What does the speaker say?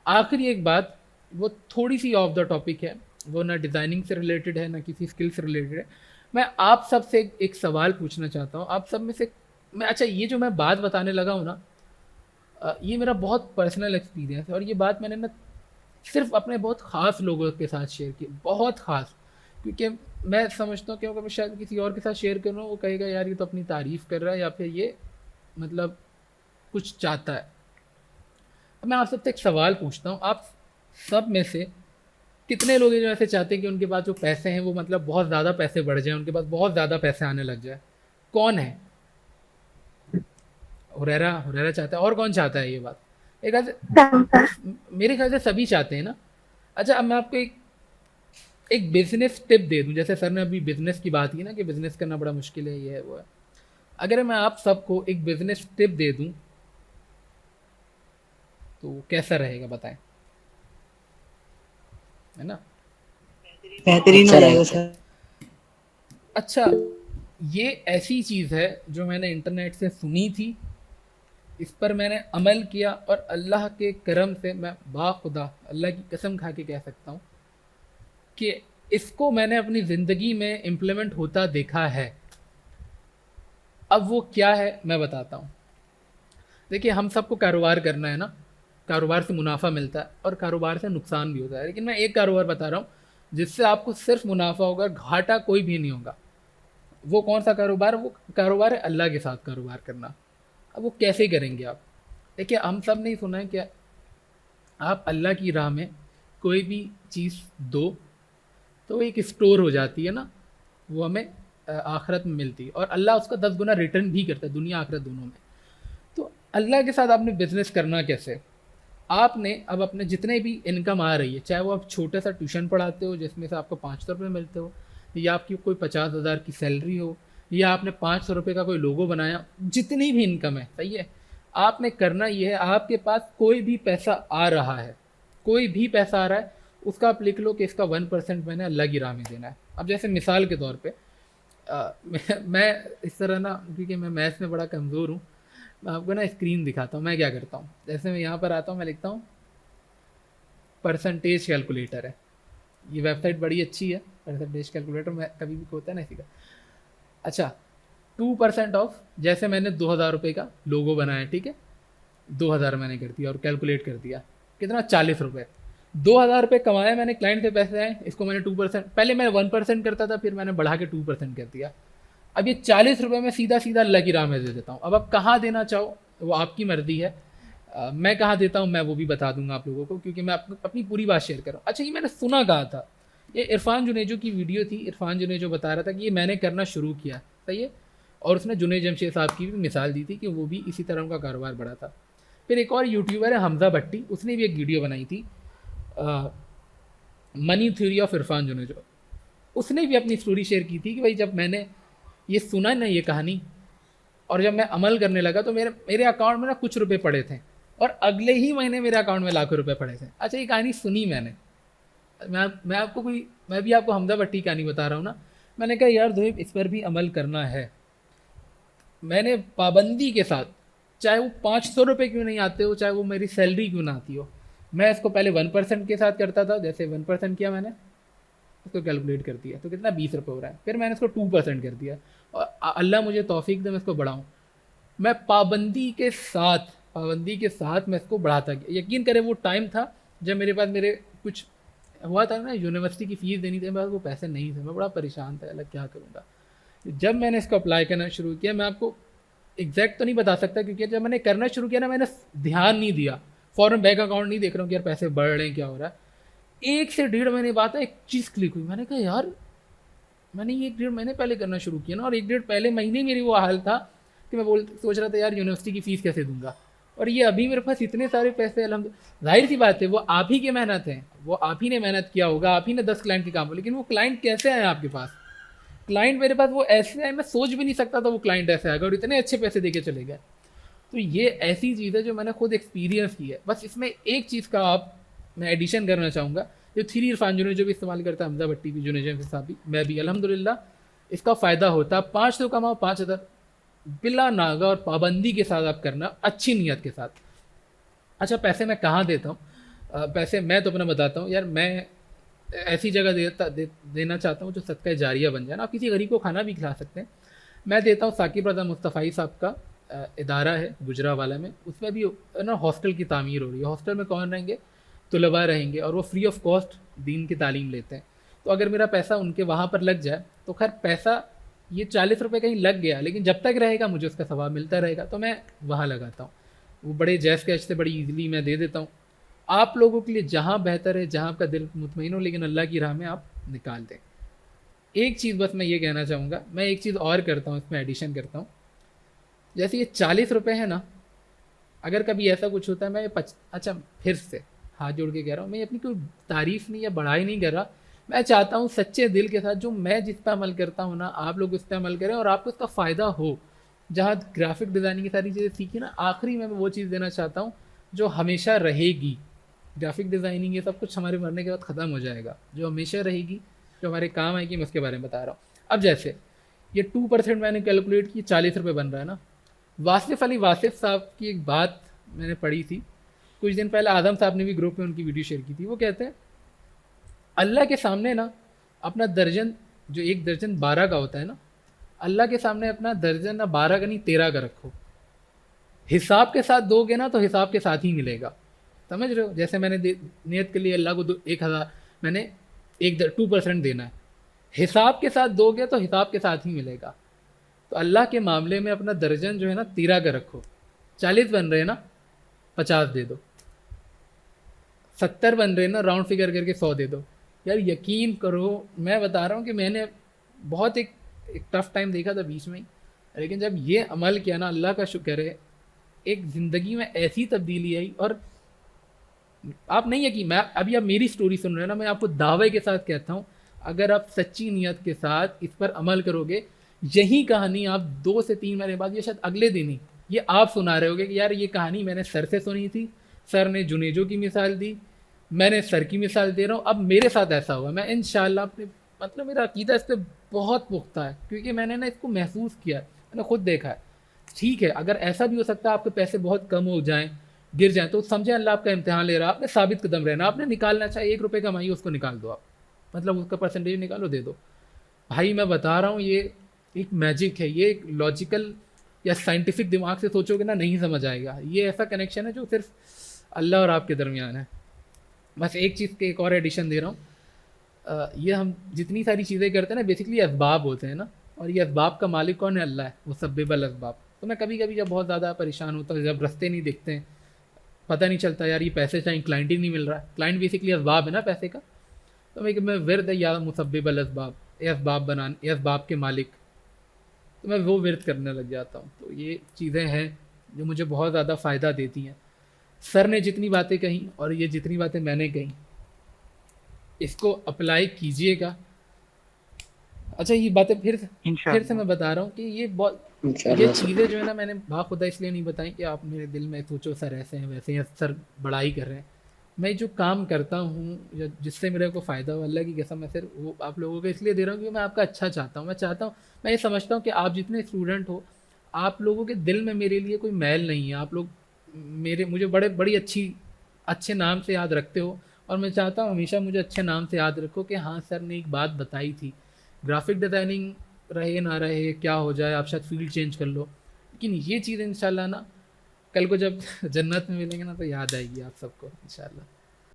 आखिरी एक बात, वो थोड़ी सी ऑफ द टॉपिक है, वो ना डिज़ाइनिंग से रिलेटेड है ना किसी स्किल से रिलेटेड है। मैं आप सब से एक सवाल पूछना चाहता हूँ, आप सब में से मैं, अच्छा ये जो मैं बात बताने लगा हूँ ना, ये मेरा बहुत पर्सनल एक्सपीरियंस है, और ये बात मैंने ना सिर्फ अपने बहुत ख़ास लोगों के साथ शेयर की, बहुत ख़ास। क्योंकि मैं समझता हूँ कि अगर मैं शायद किसी और के साथ शेयर करूँ, वो कहेगा यार ये तो अपनी तारीफ़ कर रहा है, या फिर ये मतलब कुछ चाहता है। अब मैं आप सबसे एक सवाल पूछता हूँ, आप सब में से कितने लोग हैं जो ऐसे चाहते हैं कि उनके पास जो पैसे हैं वो मतलब बहुत ज़्यादा पैसे बढ़ जाए, उनके पास बहुत ज़्यादा पैसे आने लग जाए? कौन है? हुरैरा, हुरैरा चाहता है, और कौन चाहता है ये बात? एक समझा। मेरे ख्याल से सभी चाहते हैं ना। अच्छा, अब मैं आपको एक एक बिजनेस टिप दे दूं, जैसे सर ने अभी बिजनेस की बात की ना कि बिजनेस करना बड़ा मुश्किल है, ये है वो है। अगर मैं आप सबको एक बिजनेस टिप दे दूं तो कैसा रहेगा बताएं, है ना? बेहतरीन हो अच्छा जाएगा रहेगा। सर। अच्छा, ये ऐसी चीज़ है जो मैंने इंटरनेट से सुनी थी, इस पर मैंने अमल किया, और अल्लाह के करम से मैं बाखुदा अल्लाह की कसम खा के कह सकता हूँ कि इसको मैंने अपनी ज़िंदगी में इम्प्लीमेंट होता देखा है। अब वो क्या है मैं बताता हूँ। देखिए, हम सबको कारोबार करना है ना, कारोबार से मुनाफा मिलता है और कारोबार से नुकसान भी होता है, लेकिन मैं एक कारोबार बता रहा हूँ जिससे आपको सिर्फ मुनाफा होगा, घाटा कोई भी नहीं होगा। वो कौन सा कारोबार? वो कारोबार है अल्लाह के साथ कारोबार करना। अब वो कैसे करेंगे आप? देखिए, हम सब ने ही सुना है कि आप अल्लाह की राह में कोई भी चीज़ दो तो वो एक स्टोर हो जाती है ना, वो हमें आखिरत में मिलती है, और अल्लाह उसका 10 गुना रिटर्न भी करता है, दुनिया आखिरत दोनों में। तो अल्लाह के साथ आपने बिजनेस करना कैसे? आपने अब अपने जितने भी इनकम आ रही है, चाहे वो आप छोटा सा ट्यूशन पढ़ाते हो जिसमें से आपको 500 रुपये मिलते हो, या आपकी कोई 50,000 की सैलरी हो, या आपने 500 रुपये का कोई लोगो बनाया, जितनी भी इनकम है, सही है, आपने करना ये है, आपके पास कोई भी पैसा आ रहा है, कोई भी पैसा आ रहा है, उसका आप लिख लो कि इसका 1% मैंने अल्लाह की राह में देना है। अब जैसे मिसाल के तौर पे मैं इस तरह ना, क्योंकि मैं मैथ्स में बड़ा कमज़ोर हूँ, मैं आपको ना स्क्रीन दिखाता हूँ मैं क्या करता हूँ। जैसे मैं यहाँ पर आता हूँ, मैं लिखता हूँ परसेंटेज कैलकुलेटर है, ये वेबसाइट बड़ी अच्छी है, परसेंटेज कैलकुलेटर में कभी भी होता है ना इसी का। अच्छा, 2% ऑफ, जैसे मैंने 2,000 रुपये का लोगो बनाया, ठीक है, 2,000 मैंने कर दिया और कैलकुलेट कर दिया, कितना? 40 रुपये। 2,000 रुपये कमाए मैंने, क्लाइंट से पैसे आए, इसको मैंने 2%, पहले मैं 1% करता था, फिर मैंने बढ़ा के 2% कर दिया। अब ये 40 रुपये में सीधा सीधा अल्लाह की राह में दे देता हूँ। अब आप कहाँ देना चाहो वो आपकी मर्ज़ी है। मैं कहाँ देता हूँ मैं वो भी बता दूंगा आप लोगों को, क्योंकि मैं अपनी पूरी बात शेयर कर रहा हूँ। अच्छा, ये मैंने सुना कहा था, ये इरफान जुनेजो की वीडियो थी, इरफान जुनेजो बता रहा था कि ये मैंने करना शुरू किया, सही है, और उसने जुनेद जमशेद साहब की भी मिसाल दी थी कि वो भी इसी तरह का कारोबार बढ़ा था। फिर एक और यूट्यूबर है हमजा भट्टी, उसने भी एक वीडियो बनाई थी, money theory of Irfan Junejo. उसने भी अपनी स्टोरी शेयर की थी कि भाई जब मैंने ये सुना ना ये कहानी, और जब मैं अमल करने लगा तो मेरे मेरे अकाउंट में ना कुछ रुपए पड़े थे, और अगले ही महीने मेरे अकाउंट में लाखों रुपए पड़े थे। अच्छा, ये कहानी सुनी मैंने, मैं भी आपको हमजा भट्टी की कहानी बता रहा हूँ ना। मैंने कहा यार धोइब, इस पर भी अमल करना है। मैंने पाबंदी के साथ, चाहे वो 500 रुपये क्यों नहीं आते हो, चाहे वो मेरी सैलरी क्यों ना आती हो, मैं इसको पहले 1% के साथ करता था। जैसे 1% किया मैंने, उसको कैलकुलेट कर दिया तो कितना 20 रुपये हो रहा है, फिर मैंने इसको 2% कर दिया, और अल्लाह मुझे तौफीक दे मैं इसको बढ़ाऊँ। मैं पाबंदी के साथ मैं इसको बढ़ाता गया। यकीन करें, वो टाइम था जब मेरे पास मेरे कुछ हुआ था ना, यूनिवर्सिटी की फ़ीस देनी थी, मेरे पास वो पैसे नहीं थे, मैं बड़ा परेशान था, अलग क्या करूँगा। जब मैंने इसको अप्लाई करना शुरू किया, मैं आपको एग्जैक्ट तो नहीं बता सकता, क्योंकि जब मैंने करना शुरू किया ना, मैंने ध्यान नहीं दिया, फ़ौरन बैंक अकाउंट नहीं देख रहा हूँ कि यार पैसे बढ़ रहे हैं क्या हो रहा है। 1 से 1.5 महीने बाद एक चीज़ क्लिक हुई, मैंने कहा यार, मैंने ये 1.5 महीने पहले करना शुरू किया ना, और 1 डेढ़ पहले महीने मेरी वो हाल था कि मैं सोच रहा था यार यूनिवर्सिटी की फ़ीस कैसे दूंगा, और ये अभी मेरे पास इतने सारे पैसे अलहमदुलिल्लाह। जाहिर सी बात है वो आप ही की मेहनत है, वो आप ही ने मेहनत किया होगा, आप ही ने 10 क्लाइंट के काम हो, लेकिन वो क्लाइंट कैसे आए आपके पास? क्लाइंट मेरे पास वो ऐसे आए, मैं सोच भी नहीं सकता था वो क्लाइंट ऐसे आएगा, और इतने अच्छे पैसे दे के चले गए। तो ये ऐसी चीज़ है जो मैंने खुद एक्सपीरियंस की है। बस इसमें एक चीज़ का आप मैं एडिशन करना चाहूँगा, जो थ्री इरफान जुने जो भी इस्तेमाल करता है, हमजा भट्टी भी, जुने के साथ भी, मैं भी, अल्हम्दुलिल्लाह इसका फ़ायदा होता है। 500 कमाओ, 5,000 बिला नागा और पाबंदी के साथ आप करना, अच्छी नीयत के साथ। अच्छा, पैसे मैं कहाँ देता हूँ? पैसे मैं तो अपना बताता हूँ यार, मैं ऐसी जगह देना चाहता हूँ जो सदका जारिया बन जाए ना। आप किसी गरीब को खाना भी खिला सकते हैं। मैं देता हूँ, साकिब रज़ा मुस्तफ़ाई साहब का इदारा है गुजरावाला में, उसमें भी ना हॉस्टल की तामीर हो रही है। हॉस्टल में कौन रहेंगे? तलबा रहेंगे, और वो फ्री ऑफ कॉस्ट दीन की तालीम लेते हैं। तो अगर मेरा पैसा उनके वहाँ पर लग जाए तो खैर पैसा ये 40 रुपये कहीं लग गया, लेकिन जब तक रहेगा मुझे उसका सवाब मिलता रहेगा, तो मैं वहाँ लगाता हूँ। वो बड़े जैज़ कैश से बड़ी ईज़िली मैं दे देता हूँ। आप लोगों के लिए जहाँ बेहतर है, जहाँ आपका दिल मुतमईन हो, लेकिन अल्लाह की राह में आप निकाल दें। एक चीज़ बस मैं ये कहना चाहूँगा, मैं एक चीज़ और करता हूँ, इसमें एडिशन करता हूँ। जैसे ये 40 रुपये है ना, अगर कभी ऐसा कुछ होता है, मैं अच्छा फिर से हाथ जोड़ के कह रहा हूँ, मैं अपनी कोई तारीफ़ नहीं या बढ़ाई नहीं कर रहा। मैं चाहता हूँ सच्चे दिल के साथ जो मैं जिस पे अमल करता हूँ ना, आप लोग उस पर अमल करें और आपको इसका फ़ायदा हो। जहाँ ग्राफिक डिज़ाइनिंग की सारी चीज़ें सीखी ना, आखिरी में मैं वो चीज़ देना चाहता हूँ जो हमेशा रहेगी। ग्राफिक डिज़ाइनिंग ये सब कुछ हमारे मरने के बाद ख़त्म हो जाएगा, जो हमेशा रहेगी, जो हमारे काम आएगी, मैं उसके बारे में बता रहा हूँ। अब जैसे ये 2% मैंने कैलकुलेट की, 40 रुपये बन रहा है ना। वासिफ़ अली वासिफ़ साहब की एक बात मैंने पढ़ी थी कुछ दिन पहले, आदम साहब ने भी ग्रुप में उनकी वीडियो शेयर की थी। वो कहते हैं अल्लाह के सामने ना अपना दर्जन, जो एक दर्जन 12 का होता है ना, अल्लाह के सामने अपना दर्जन ना 12 का नहीं 13 का रखो। हिसाब के साथ दोगे ना तो हिसाब के साथ ही मिलेगा। समझ रहे हो? जैसे मैंने नियत के लिए अल्लाह को 1,000, मैंने 2% देना है, हिसाब के साथ दोगे तो हिसाब के साथ ही मिलेगा। तो अल्लाह के मामले में अपना दर्जन जो है ना 13 का रखो। 40 बन रहे हैं ना, 50 दे दो। 70 बन रहे हैं ना, राउंड फिगर करके 100 दे दो। यार यकीन करो, मैं बता रहा हूँ कि मैंने बहुत एक टफ टाइम देखा था बीच में ही, लेकिन जब ये अमल किया ना, अल्लाह का शुक्र है, एक ज़िंदगी में ऐसी तब्दीली आई। और आप नहीं यकीन, मैं अभी आप मेरी स्टोरी सुन रहे हैं ना, मैं आपको दावे के साथ कहता हूँ, अगर आप सच्ची नीयत के साथ इस पर अमल करोगे, यही कहानी आप 2 से 3 महीने बाद, या शायद अगले दिन ही, ये आप सुना रहे होगे कि यार ये कहानी मैंने सर से सुनी थी, सर ने जुनेजो की मिसाल दी, मैंने सर की मिसाल दे रहा हूँ, अब मेरे साथ ऐसा हुआ। मैं इंशाल्लाह अपने, मतलब मेरा अकीदा इस पर बहुत पुख्ता है, क्योंकि मैंने ना इसको महसूस किया है, मैंने खुद देखा है। ठीक है, अगर ऐसा भी हो सकता है आपके पैसे बहुत कम हो जाएं, गिर जाएं, तो समझे अल्लाह आपका इम्तिहान ले रहा है। आपने साबित कदम रहना, आपने निकालना, चाहे 1 रुपये कमाइए उसको निकाल दो आप, मतलब उसका परसेंटेज निकालो, दे दो। भाई मैं बता रहा हूँ, ये एक मैजिक है, ये एक लॉजिकल या साइंटिफिक दिमाग से सोचोगे ना नहीं समझ आएगा। ये ऐसा कनेक्शन है जो सिर्फ अल्लाह और आपके दरमियान है। बस एक चीज़ के एक और एडिशन दे रहा हूँ, ये हम जितनी सारी चीज़ें करते हैं ना, बेसिकली असबाब होते हैं ना, और ये असबाब का मालिक कौन है? अल्लाह है, वो मुसब्बिबुल असबाब। तो मैं कभी कभी जब बहुत ज़्यादा परेशान होता हूँ, जब रास्ते नहीं दिखते हैं, पता नहीं चलता यार ये पैसे चाहिए, क्लाइंट ही नहीं मिल रहा है, क्लाइंट बेसिकली असबाब है ना पैसे का, तो मैं विरद है या मुसब्बिबुल असबाब, ये असबाब बनाने, ये असबाब के मालिक, तो मैं वो विरद करने लग जाता हूँ। तो ये चीज़ें हैं जो मुझे बहुत ज़्यादा फ़ायदा देती हैं। सर ने जितनी बातें कही और ये जितनी बातें मैंने कही, इसको अप्लाई कीजिएगा। अच्छा ये बातें फिर से मैं बता रहा हूँ कि ये बहुत, ये इंशाल्लाह सर। चीज़ें जो है ना, मैंने बाखुदा इसलिए नहीं बताई कि आप मेरे दिल में सोचो सर ऐसे हैं वैसे हैं, सर बड़ाई कर रहे हैं। मैं जो काम करता हूँ या जिससे मेरे को फ़ायदा हो, अल्लाह की कसम, मैं सिर्फ वो आप लोगों को इसलिए दे रहा हूँ क्योंकि मैं आपका अच्छा चाहता हूँ। मैं चाहता हूँ, मैं ये समझता हूँ कि आप जितने स्टूडेंट हो, आप लोगों के दिल में मेरे लिए कोई मैल नहीं है। आप लोग मुझे बड़ी अच्छे नाम से याद रखते हो, और मैं चाहता हूँ हमेशा मुझे अच्छे नाम से याद रखो कि हाँ सर ने एक बात बताई थी। ग्राफिक डिज़ाइनिंग रहे ना रहे, क्या हो जाए, आप शायद फील्ड चेंज कर लो, लेकिन ये चीज़ इंशाल्लाह ना कल को जब जन्नत में मिलेंगे ना तो याद आएगी आप सबको इंशाल्लाह।